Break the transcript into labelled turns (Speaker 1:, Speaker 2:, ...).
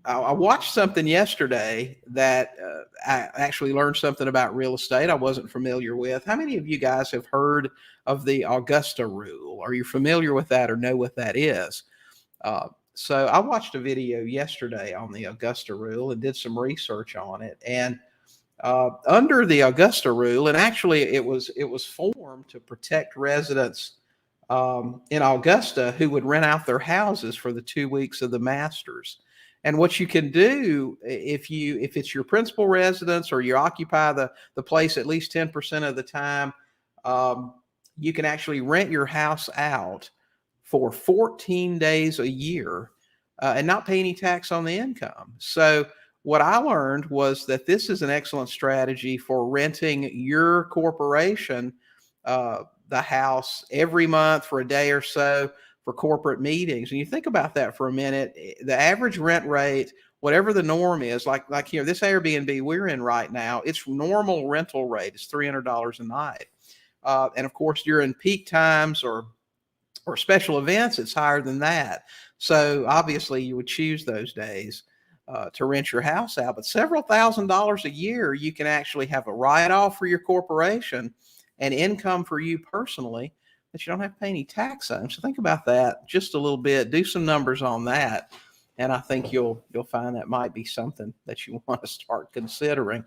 Speaker 1: I watched something yesterday that I actually learned something about real estate I wasn't familiar with. How many of you guys have heard of the Augusta Rule? Are you familiar with that or know what that is? So I watched a video yesterday on the Augusta Rule and did some research on it. And under the Augusta Rule, and actually it was formed to protect residents in Augusta who would rent out their houses for the 2 weeks of the Masters. And what you can do if it's your principal residence or you occupy the place at least 10% of the time, you can actually rent your house out for 14 days a year and not pay any tax on the income. So what I learned was that this is an excellent strategy for renting your corporation the house every month for a day or so for corporate meetings. And you think about that for a minute, the average rent rate, whatever the norm is, like here, this Airbnb we're in right now, its normal rental rate is $300 a night. And of course, during peak times or special events, it's higher than that. So obviously you would choose those days to rent your house out, but several $1,000s a year, you can actually have a write-off for your corporation and income for you personally that you don't have to pay any tax on. So think about that just a little bit, do some numbers on that. And I think you'll find that might be something that you want to start considering.